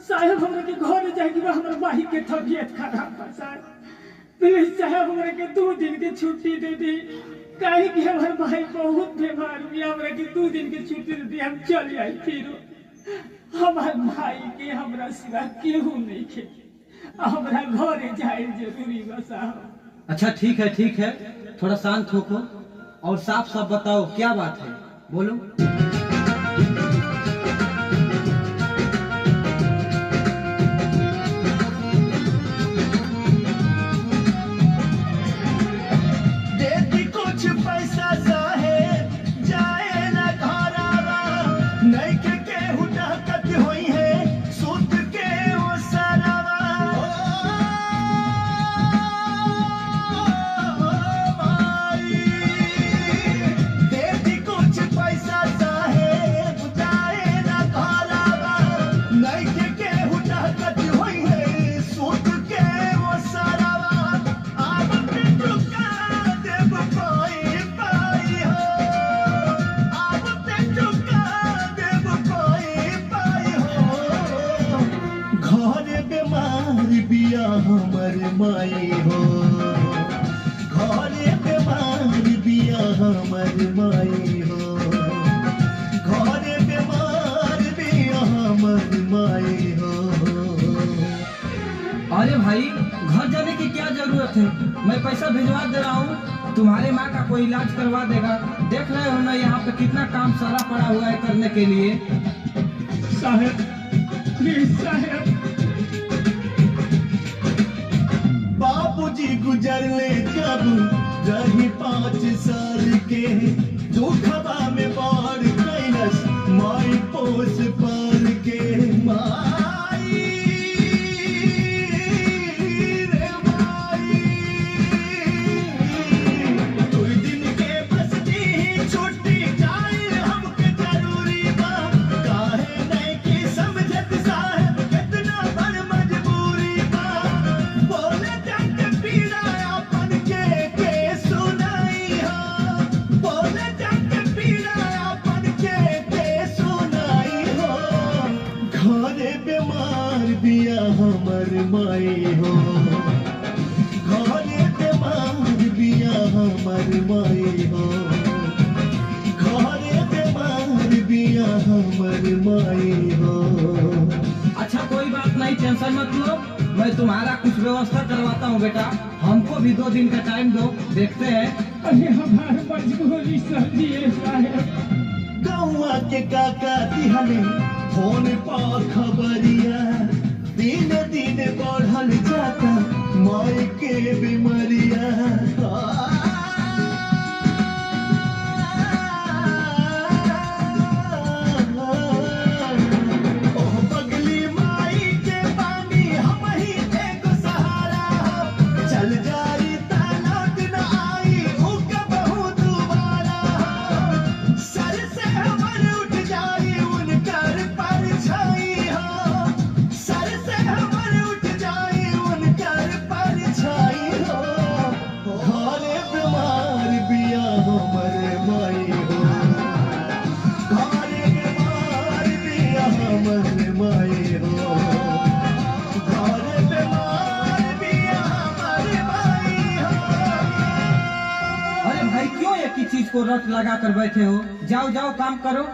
साहब हमरा के घर जाके हमर माही के तबीयत खराब बा साहब। प्लीज साहब हमरा के 2 दिन के छुट्टी दे दी, काहे कि हमर भाई बहुत बीमार बिया। हमरा के 2 दिन के छुट्टी दे दी, हम चल आई फिर। हमार भाई के हमरा सिवा केहू नहीं खे, हमरा घरे जाए जरूरी बा साहब। अच्छा ठीक है, थोड़ा शांत होको और साफ साफ बताओ क्या बात है, बोलो। हमर माई हो घरे बीमार बिया हमर माई हो, घरे बीमार बिया हमर माई हो। अरे भाई घर जाने की क्या जरूरत है, मैं पैसा भिजवा दे रहा हूँ, तुम्हारे माँ का कोई इलाज करवा देगा। देख रहे हो ना यहाँ पे कितना काम सारा पड़ा हुआ है करने के लिए। साहब प्लीज साहब। बापूजी गुजरले जब रही 5 साल के, दुखबा में बाढ़ कैलस माई पोस पाल के। माई रे माई, 2 दिन के बस दी छुट्टी जाए हमके जरूरी बा। काहे नहीं की समझत साहब कितना बड़ मजबूरी बा। बोले हमर माई हो, घरे बीमार बिया हमर माई हो, घरे बीमार बिया हमर माई हो। अच्छा कोई बात नहीं, टेंशन मत लो, मैं तुम्हारा कुछ व्यवस्था करवाता हूँ बेटा। हमको भी 2 दिन का टाइम दो, देखते हैं। अरे हमारे मजबूरी समझिए साहब। गौवा के काका दिहले फोन पा खबरिया, दिन दिन बढ़ल जाता माई के बीमारिया। पगली माई के पानी हम ही एगो सहारा, चल जाई ता लौट न आई ऊ कबहू दोबारा। सर से हमर उठ जाई उनकर परछाई हो, सर से हमर उठ जाई उनकर परछाई हो। घरे बीमार बिया हमर माई हो, घरे बीमार बिया हमर माई हो, घरे बीमार बिया हमर माई हो। अरे भाई क्यों एक ही चीज को रट लगा कर बैठे हो, जाओ काम करो।